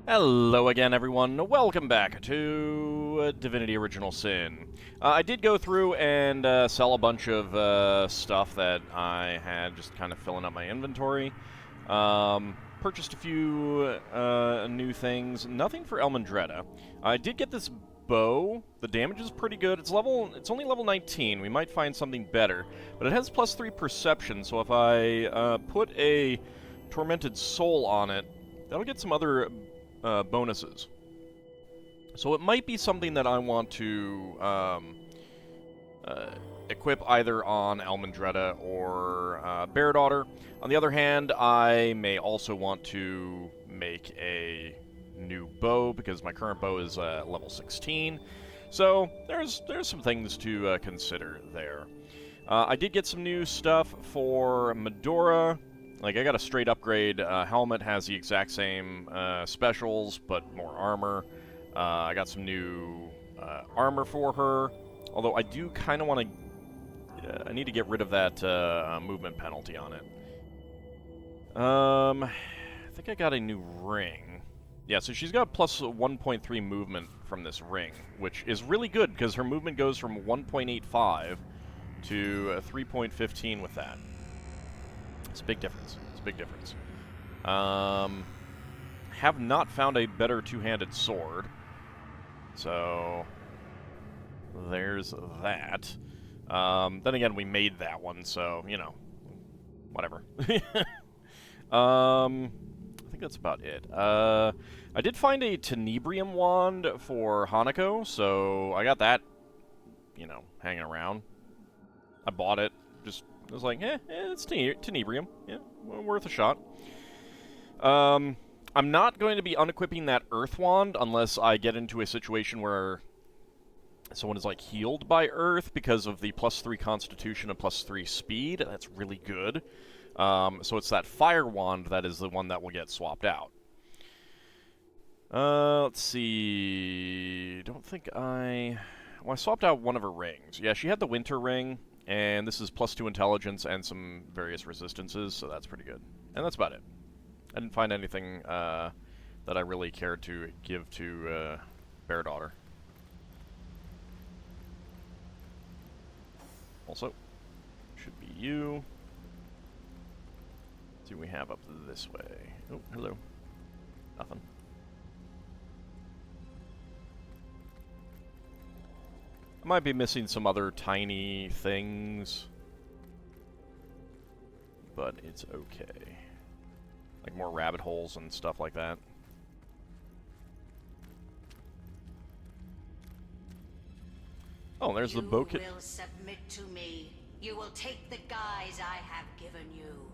Hello again, everyone. Welcome back to Divinity Original Sin. I did go through and sell a bunch of stuff that I had, just kind of filling up my inventory. Purchased a few new things. Nothing for Elmandretta. I did get this bow. The damage is pretty good. It's only level 19. We might find something better, but it has +3 perception. So if I put a tormented soul on it, that'll get some other bonuses. So it might be something that I want to equip either on Elmandretta or Beardaughter. On the other hand, I may also want to make a new bow because my current bow is level 16. So there's some things to consider there. I did get some new stuff for Medora. Like, I got a straight upgrade. Helmet has the exact same specials, but more armor. I got some new armor for her. Although I do kind of want to... I need to get rid of that movement penalty on it. I think I got a new ring. Yeah, so she's got plus 1.3 movement from this ring, which is really good, because her movement goes from 1.85 to 3.15 with that. It's a big difference. It's a big difference. Have not found a better two-handed sword. So there's that. Then again, we made that one, so, you know, whatever. I think that's about it. I did find a Tenebrium wand for Hanako, so I got that, you know, hanging around. I bought it. I was like, it's Tenebrium. Yeah, worth a shot. I'm not going to be unequipping that Earth Wand unless I get into a situation where someone is, like, healed by Earth because of the +3 Constitution and +3 Speed. That's really good. So it's that Fire Wand that is the one that will get swapped out. Let's see... Don't think I... Well, I swapped out one of her rings. Yeah, she had the Winter Ring. And this is +2 intelligence and some various resistances, so that's pretty good. And that's about it. I didn't find anything that I really cared to give to Beardaughter. Also, should be you. Let's see what we have up this way. Oh, hello. Nothing. I might be missing some other tiny things, but it's okay. Like more rabbit holes and stuff like that. Oh, there's the bow kit. You will submit to me. You will take the guise I have given you.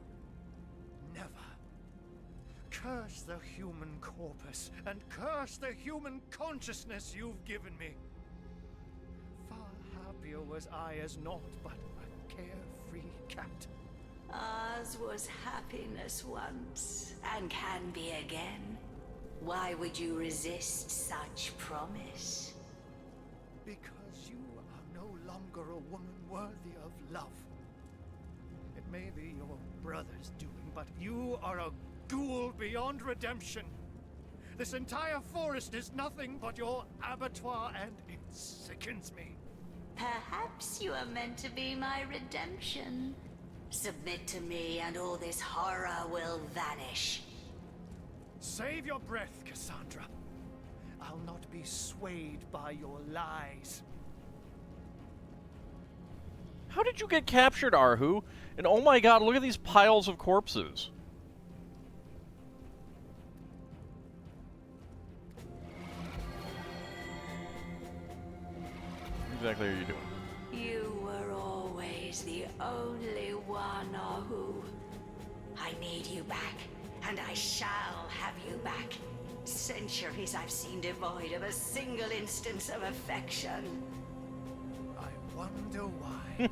Never. Curse the human corpus, and curse the human consciousness you've given me. Happier was I as naught but a carefree cat. Ours was happiness once, and can be again. Why would you resist such promise? Because you are no longer a woman worthy of love. It may be your brother's doing, but you are a ghoul beyond redemption. This entire forest is nothing but your abattoir, and it sickens me. Perhaps you are meant to be my redemption. Submit to me and all this horror will vanish. Save your breath, Cassandra. I'll not be swayed by your lies. How did you get captured, Arhu? And oh my god, look at these piles of corpses. What exactly are you doing? You were always the only one, Ahu. I need you back, and I shall have you back. Centuries I've seen devoid of a single instance of affection. I wonder why.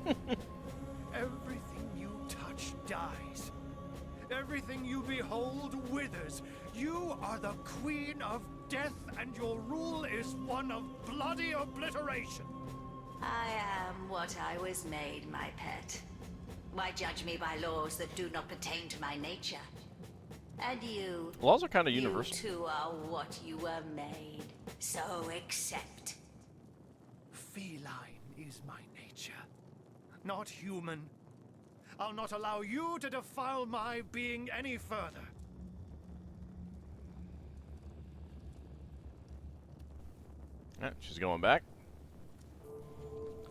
Everything you touch dies. Everything you behold withers. You are the queen of death, and your rule is one of bloody obliteration. I am what I was made, my pet. Why judge me by laws that do not pertain to my nature? And you, Laws are kind of you universal. too are what you were made. So accept. Feline is my nature, not human. I'll not allow you to defile my being any further. Yeah, she's going back.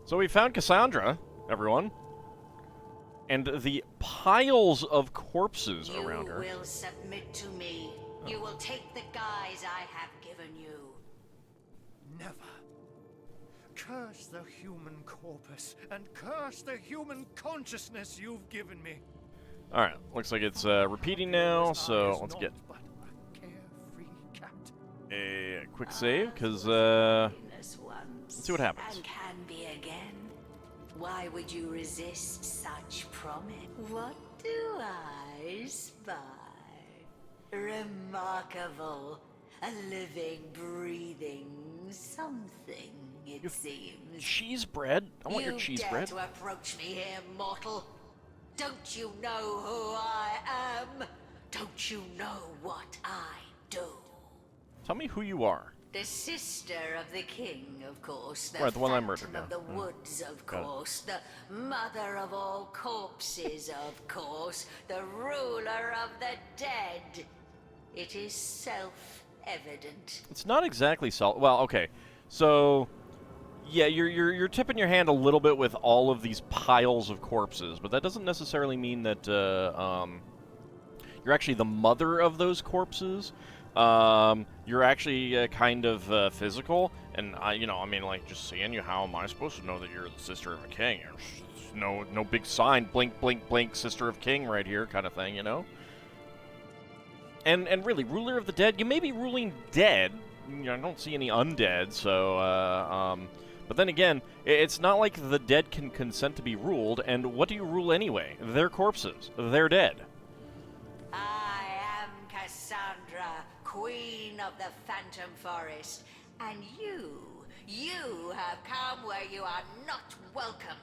So we found Cassandra, everyone. And the piles of corpses around her. You will submit to me. You will take the guise I have given you. Never. Curse the human corpus, and curse the human consciousness you've given me. Alright, looks like it's repeating now, so let's get But a carefree cat. a quick save, because, Happiness once let's see what happens. And can be again. Why would you resist such promise? What do I spy? Remarkable. A living, breathing something, it seems. Cheese bread? I want your cheese dare bread. to approach me here, mortal? Don't you know who I am? Don't you know what I do? Tell me who you are. The sister of the king, of course. The Right, the one I phantom murdered, of yeah. the woods, of Got it. course. The mother of all corpses, of course. The ruler of the dead. It is self-evident. It's not exactly well, okay. So yeah, you're tipping your hand a little bit with all of these piles of corpses, but that doesn't necessarily mean that you're actually the mother of those corpses. You're actually kind of physical, and I mean, like, just seeing you, how am I supposed to know that you're the sister of a king? There's no big sign, blink, blink, blink, sister of king right here, kind of thing, you know? And really, ruler of the dead, you may be ruling dead. I don't see any undead, so, but then again, it's not like the dead can consent to be ruled, and what do you rule anyway? They're corpses. They're dead. I am Cassandra, queen of the Phantom Forest. And you have come where you are not welcome.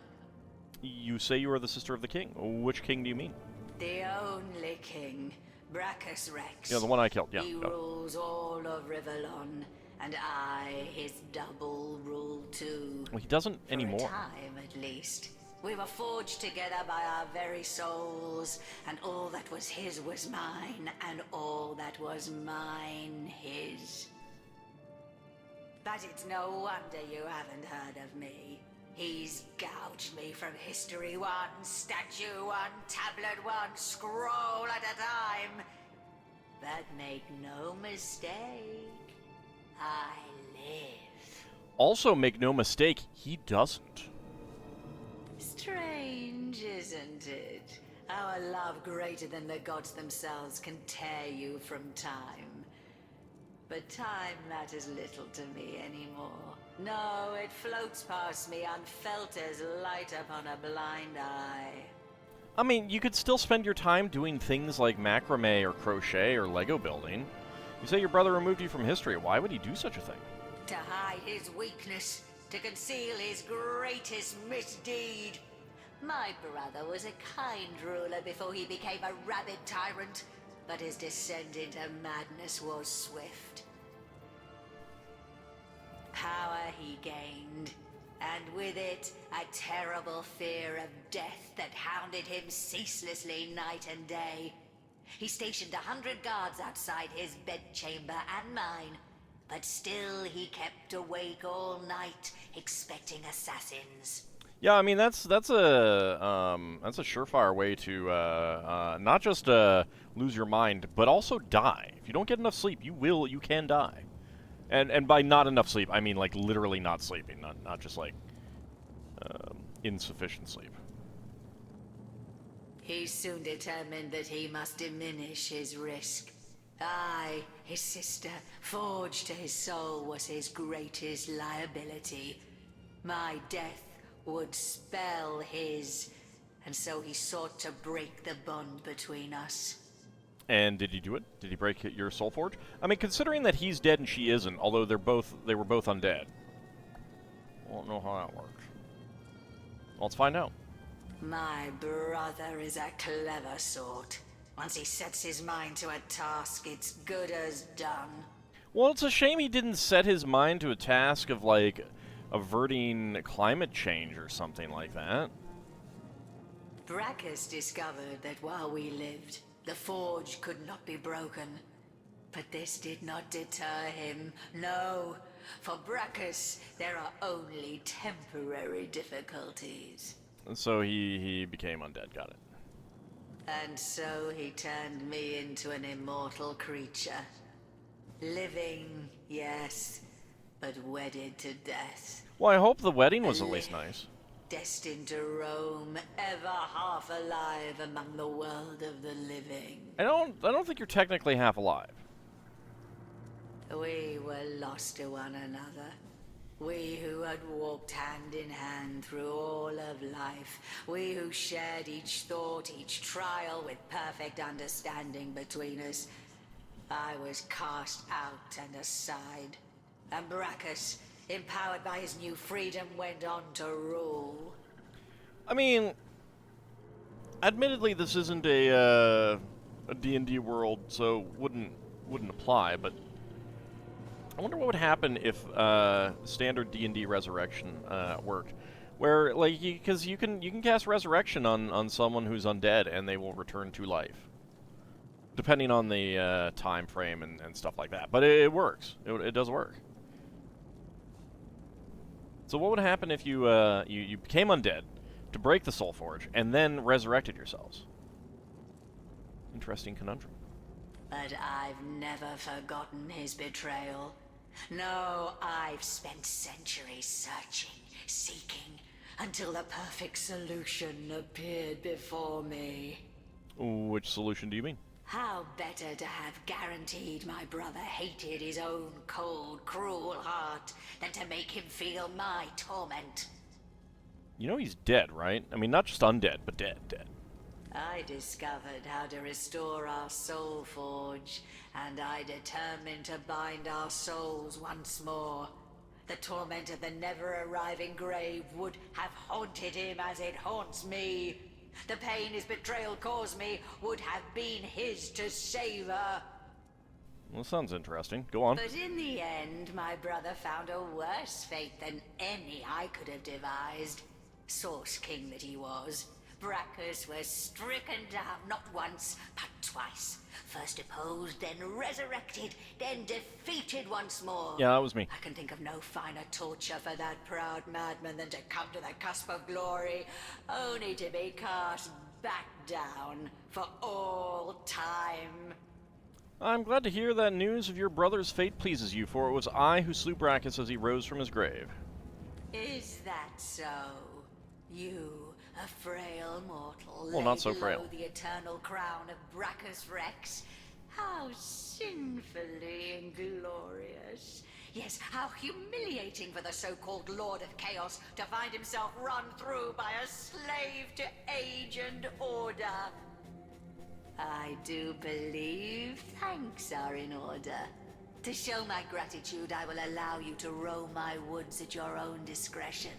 You say you are the sister of the king. Which king do you mean? The only king, Brachus Rex. Yeah, the one I killed, yeah. He rules all of Rivellon, and I, his double, rule too. Well, he doesn't For anymore. a time, at least. We were forged together by our very souls, and all that was his was mine, and all that was mine his. But it's no wonder you haven't heard of me. He's gouged me from history, one statue, one tablet, one scroll at a time. But make no mistake, I live. Also, make no mistake, he doesn't. Strange, isn't it? Our love greater than the gods themselves can tear you from time. But time matters little to me anymore. No, it floats past me unfelt as light upon a blind eye. I mean, you could still spend your time doing things like macrame or crochet or Lego building. You say your brother removed you from history. Why would he do such a thing? To hide his weakness, to conceal his greatest misdeed. My brother was a kind ruler before he became a rabid tyrant, but his descent into madness was swift. Power he gained, and with it, a terrible fear of death that hounded him ceaselessly night and day. He stationed 100 guards outside his bedchamber and mine, but still he kept awake all night, expecting assassins. Yeah, I mean that's a surefire way to not just lose your mind, but also die. If you don't get enough sleep, you can die. And by not enough sleep, I mean like literally not sleeping, not just like insufficient sleep. He soon determined that he must diminish his risk. I, his sister, forged to his soul, was his greatest liability. My death would spell his, and so he sought to break the bond between us. And did he do it? Did he break your soul forge? I mean, considering that he's dead and she isn't, although they were both undead. I don't know how that works. Well, let's find out. My brother is a clever sort. Once he sets his mind to a task, it's good as done. Well, it's a shame he didn't set his mind to a task of, like, averting climate change or something like that. Brackus discovered that while we lived, the forge could not be broken. But this did not deter him. No, for Brackus, there are only temporary difficulties. And so he became undead, got it. And so he turned me into an immortal creature. Living, yes, but wedded to death. Well, I hope the wedding was at least nice. Destined to roam, ever half alive among the world of the living. I don't think you're technically half alive. We were lost to one another. We who had walked hand in hand through all of life. We who shared each thought, each trial with perfect understanding between us. I was cast out and aside. And Brackus, empowered by his new freedom, went on to rule. I mean, admittedly, this isn't a D&D world, so wouldn't apply, but I wonder what would happen if standard D&D resurrection worked, where like because you can cast resurrection on someone who's undead and they will return to life, depending on the time frame and stuff like that. But it works. It does work. So what would happen if you you became undead to break the Soul Forge and then resurrected yourselves? Interesting conundrum. But I've never forgotten his betrayal. No, I've spent centuries searching, seeking, until the perfect solution appeared before me. Which solution do you mean? How better to have guaranteed my brother hated his own cold, cruel heart than to make him feel my torment. You know he's dead, right? I mean, not just undead, but dead. I discovered how to restore our soul forge, and I determined to bind our souls once more. The torment of the never-arriving grave would have haunted him as it haunts me. The pain his betrayal caused me would have been his to savor. Well, sounds interesting. Go on. But in the end, my brother found a worse fate than any I could have devised. Source King that he was, Brackus was stricken down not once, but twice. First opposed, then resurrected, then defeated once more. Yeah, that was me. I can think of no finer torture for that proud madman than to come to the cusp of glory, only to be cast back down for all time. I'm glad to hear that news of your brother's fate pleases you, for it was I who slew Brackus as he rose from his grave. Is that so? You, a frail mortal, well, not so frail. Below the eternal crown of Brackus Rex. How sinfully inglorious. Yes, how humiliating for the so-called Lord of Chaos to find himself run through by a slave to age and order. I do believe thanks are in order. To show my gratitude, I will allow you to roam my woods at your own discretion.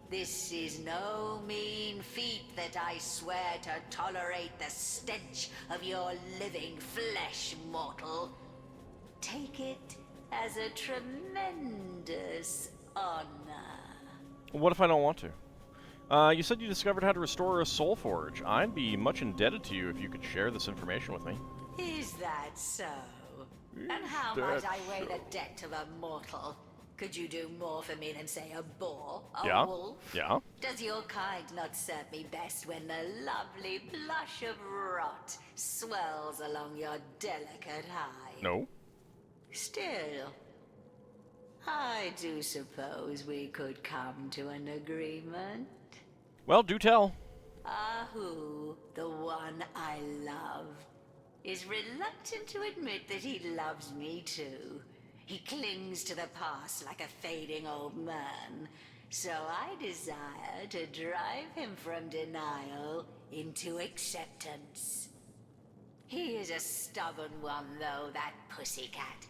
This is no mean feat that I swear to tolerate the stench of your living flesh, mortal. Take it as a tremendous honor. What if I don't want to? You said you discovered how to restore a soul forge. I'd be much indebted to you if you could share this information with me. Is that so? And how might I weigh the debt of a mortal? Could you do more for me than, say, a boar? A wolf? Yeah. Does your kind not serve me best when the lovely blush of rot swells along your delicate hide? No. Still, I do suppose we could come to an agreement. Well, do tell. Ahu, the one I love, is reluctant to admit that he loves me too. He clings to the past like a fading old man. So I desire to drive him from denial into acceptance. He is a stubborn one, though, that pussycat.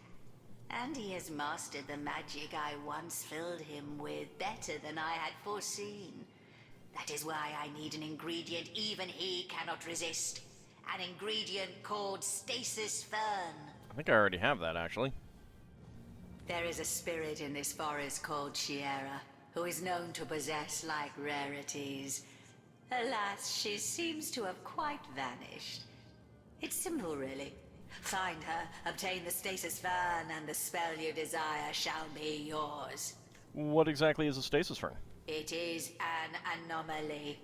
And he has mastered the magic I once filled him with better than I had foreseen. That is why I need an ingredient even he cannot resist. an ingredient called stasis fern. I think I already have that, actually. There is a spirit in this forest called Sierra, who is known to possess like rarities. Alas, she seems to have quite vanished. It's simple, really. Find her, obtain the stasis fern, and the spell you desire shall be yours. What exactly is a stasis fern? It is an anomaly.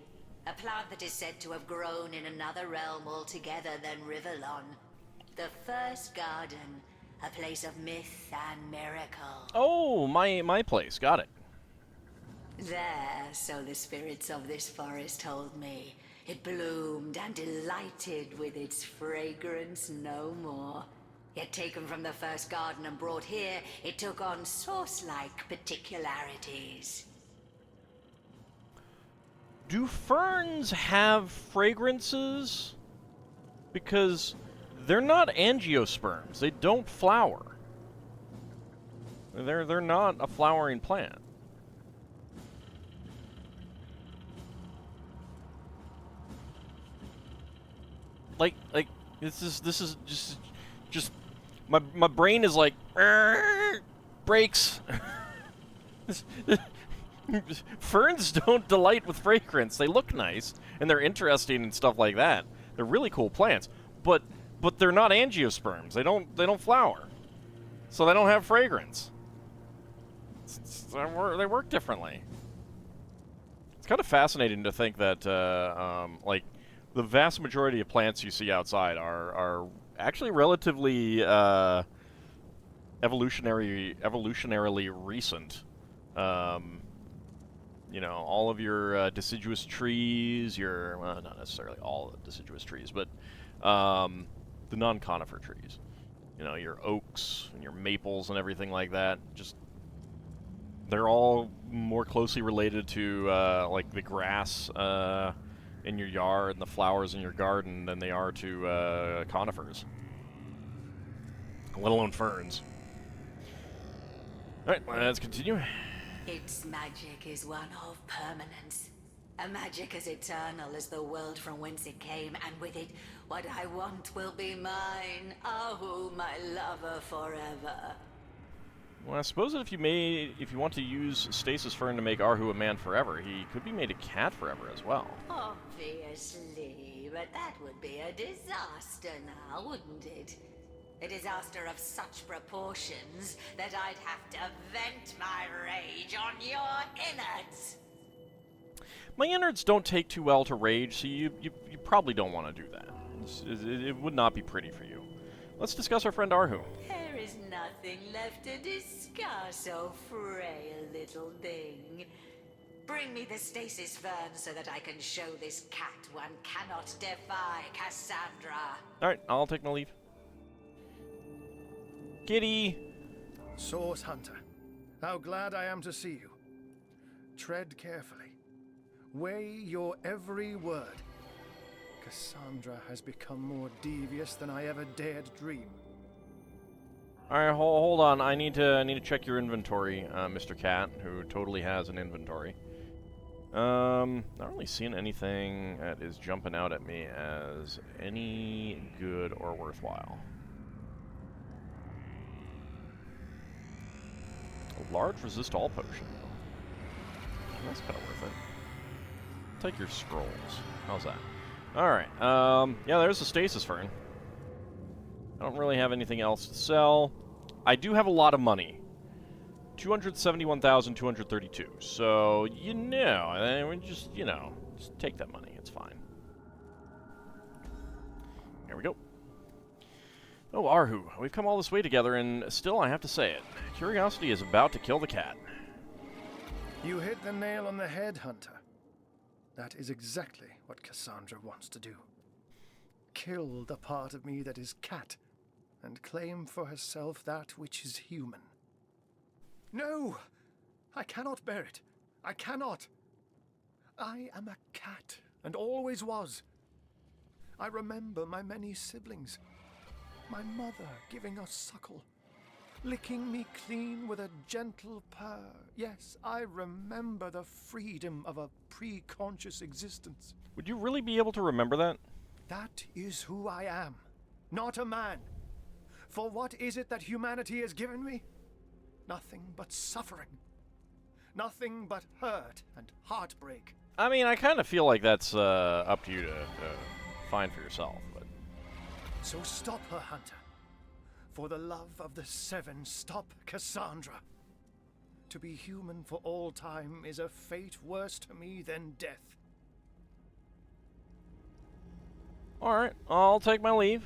A plant that is said to have grown in another realm altogether than Rivellon. The first garden, a place of myth and miracle. Oh, my place. Got it. There, so the spirits of this forest told me, it bloomed and delighted with its fragrance no more. Yet taken from the first garden and brought here, it took on source-like particularities. Do ferns have fragrances? Because they're not angiosperms. They don't flower. They're not a flowering plant. Like this is just my brain is like breaks. Ferns don't delight with fragrance. They look nice and they're interesting and stuff like that. They're really cool plants, but they're not angiosperms. They don't flower, so they don't have fragrance. They work differently. It's kind of fascinating to think that like the vast majority of plants you see outside are actually relatively evolutionarily recent. You know, all of your deciduous trees, well, not necessarily all the deciduous trees, but the non-conifer trees. You know, your oaks and your maples and everything like that. Just they're all more closely related to like the grass in your yard and the flowers in your garden than they are to conifers, let alone ferns. All right, let's continue. Its magic is one of permanence. A magic as eternal as the world from whence it came, and with it, what I want will be mine. Oh, my lover forever. Well, I suppose that if you want to use Stasis Fern to make Arhu a man forever, he could be made a cat forever as well. Obviously, but that would be a disaster now, wouldn't it? A disaster of such proportions that I'd have to vent my rage on your innards. My innards don't take too well to rage, so you probably don't want to do that. It would not be pretty for you. Let's discuss our friend Arhu. There is nothing left to discuss, oh frail little thing. Bring me the stasis fern so that I can show this cat one cannot defy Cassandra. Alright, I'll take my leave. Kitty! Source Hunter, how glad I am to see you. Tread carefully. Weigh your every word. Cassandra has become more devious than I ever dared dream. Alright, hold on. I need to check your inventory, Mr. Cat, who totally has an inventory. Not really seeing anything that is jumping out at me as any good or worthwhile. A large resist all potion. That's kind of worth it. Take your scrolls. How's that? Alright, yeah, there's the stasis fern. I don't really have anything else to sell. I do have a lot of money. 271,232. So, you know, we just take that money. It's fine. Here we go. Oh, Arhu, we've come all this way together, and still I have to say it. Curiosity is about to kill the cat. You hit the nail on the head, Hunter. That is exactly what Cassandra wants to do. Kill the part of me that is cat, and claim for herself that which is human. No! I cannot bear it. I cannot. I am a cat, and always was. I remember my many siblings. My mother giving us suckle, licking me clean with a gentle purr. Yes, I remember the freedom of a pre-conscious existence. Would you really be able to remember that? That is who I am, not a man. For what is it that humanity has given me? Nothing but suffering. Nothing but hurt and heartbreak. I mean, I kind of feel like that's up to you to find for yourself, but... So stop her, Hunter. For the love of the Seven, stop Cassandra. To be human for all time is a fate worse to me than death. Alright, I'll take my leave.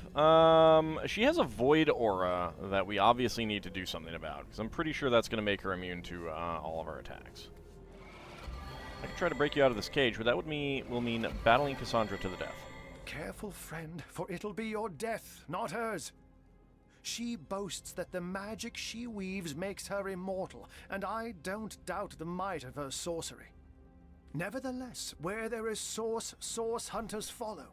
She has a void aura that we obviously need to do something about, because I'm pretty sure that's going to make her immune to all of our attacks. I could try to break you out of this cage, but that will mean battling Cassandra to the death. Careful, friend, for it'll be your death, not hers. She boasts that the magic she weaves makes her immortal, and I don't doubt the might of her sorcery. Nevertheless, where there is source hunters follow.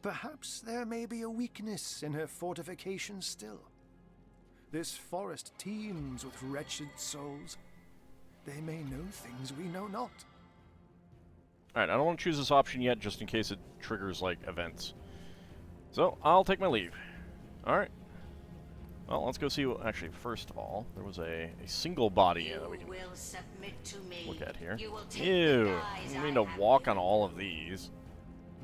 Perhaps there may be a weakness in her fortifications still. This forest teems with wretched souls. They may know things we know not. Alright, I don't want to choose this option yet, just in case it triggers, like, events. So, I'll take my leave. Alright. Well, let's go see what... Actually, first of all, there was a single body that we can look at here. Ew. I don't mean to walk on all of these.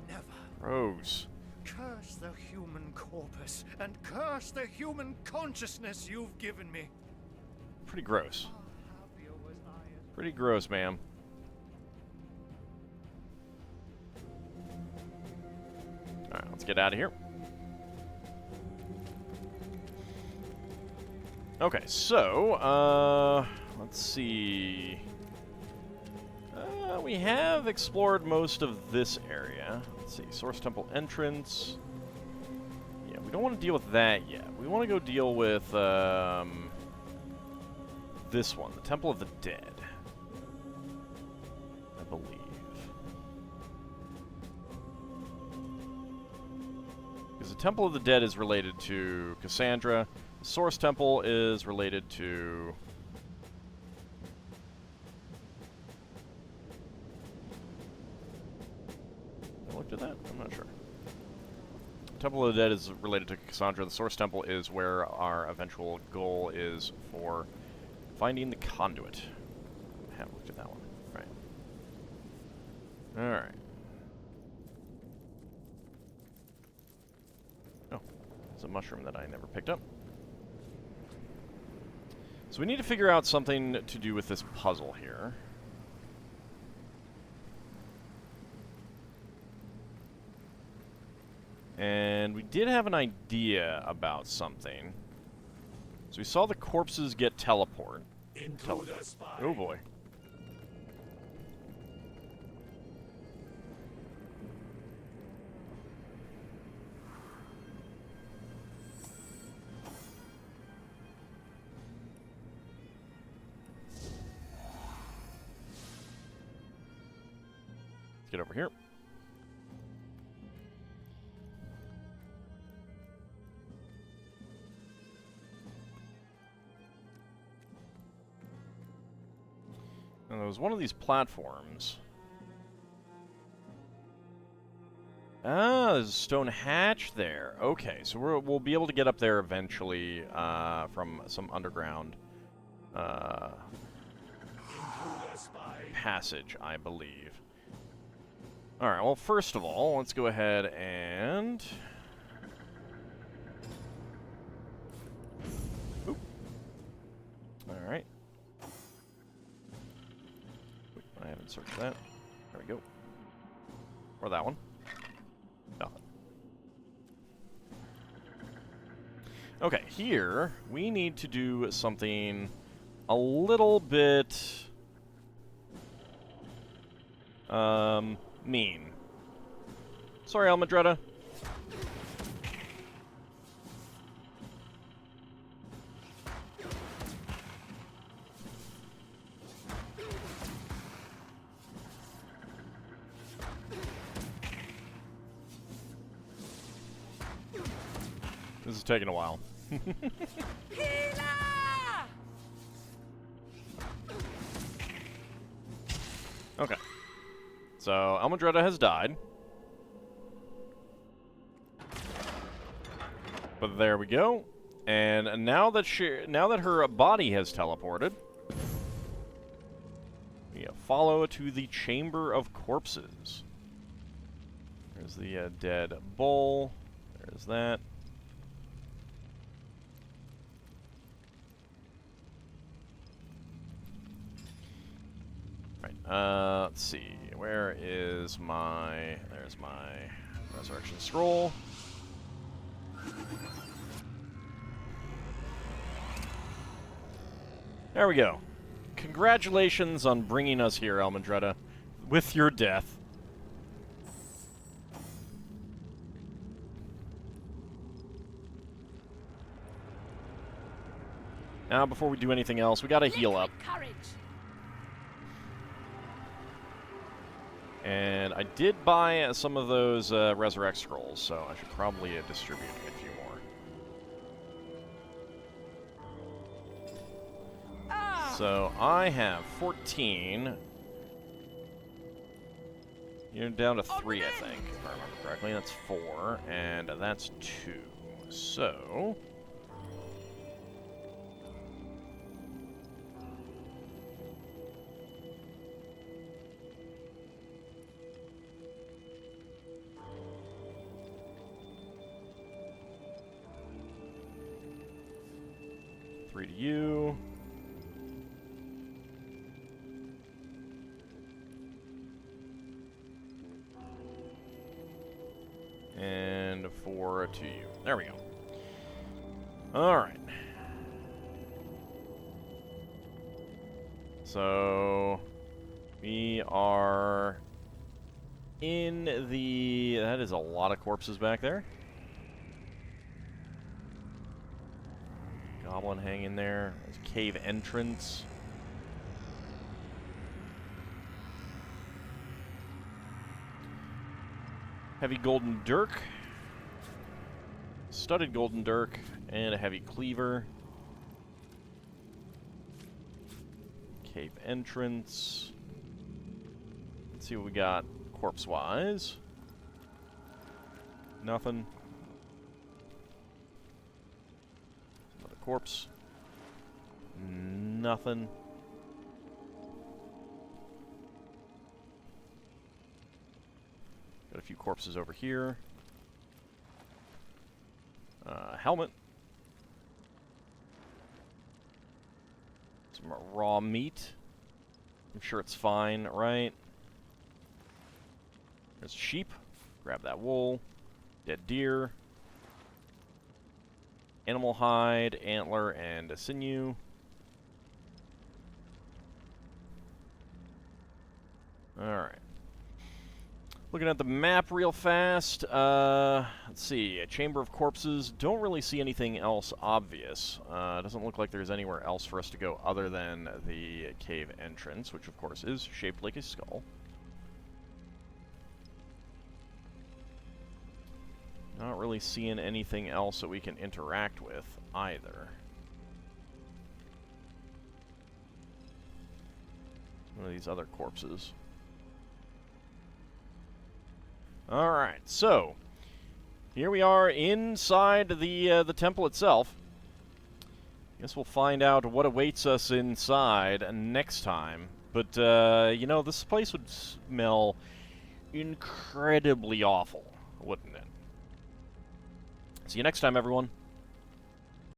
Never. Gross. Curse the human corpus, and curse the human consciousness you've given me. Pretty gross. How happier was I Pretty gross, ma'am. Alright, let's get out of here. Okay, so, let's see. We have explored most of this area. Let's see, Source Temple entrance. Yeah, we don't want to deal with that yet. We want to go deal with, this one, the Temple of the Dead. I believe. Because the Temple of the Dead is related to Cassandra. The Source Temple is related to... I looked at that? I'm not sure. The Temple of the Dead is related to Cassandra. The Source Temple is where our eventual goal is for finding the conduit. I haven't looked at that one. Right. Alright. Oh. It's a mushroom that I never picked up. So we need to figure out something to do with this puzzle here. And we did have an idea about something. So we saw the corpses get teleport. Oh boy. Let's get over here. And there was one of these platforms. Ah, there's a stone hatch there. Okay, so we'll be able to get up there eventually from some underground passage, I believe. Alright, well, first of all, let's go ahead and... Oop. Alright. I haven't searched that. There we go. Or that one. Nothing. Okay, here we need to do something a little bit mean. Sorry, Almadretta. This is taking a while. Okay. So, Almadretta has died. But there we go. And now that her body has teleported, we follow to the Chamber of Corpses. There's the dead bull. There's that. Right. Let's see. Where is my... There's my resurrection scroll. There we go. Congratulations on bringing us here, Almandretta, with your death. Now, before we do anything else, we gotta heal up. Courage. And I did buy some of those Resurrect Scrolls, so I should probably distribute a few more. So I have 14. You're down to 3, I think, if I remember correctly. That's 4, and that's 2. So... Three to you. And 4 to you. There we go. Alright. So, we are in the... That is a lot of corpses back there. Goblin hanging there. There's a cave entrance. Heavy golden dirk. Studded golden dirk. And a heavy cleaver. Cave entrance. Let's see what we got corpse-wise. Nothing. Another corpse. Nothing. Got a few corpses over here. Helmet. Some raw meat. I'm sure it's fine, right? There's sheep. Grab that wool. Dead deer. Animal hide, antler, and a sinew. Alright. Looking at the map real fast. Let's see. A Chamber of Corpses. Don't really see anything else obvious. Doesn't look like there's anywhere else for us to go other than the cave entrance, which of course is shaped like a skull. Not really seeing anything else that we can interact with either. One of these other corpses. Alright, so here we are inside the temple itself. Guess we'll find out what awaits us inside next time. But, you know, this place would smell incredibly awful, wouldn't it? See you next time, everyone.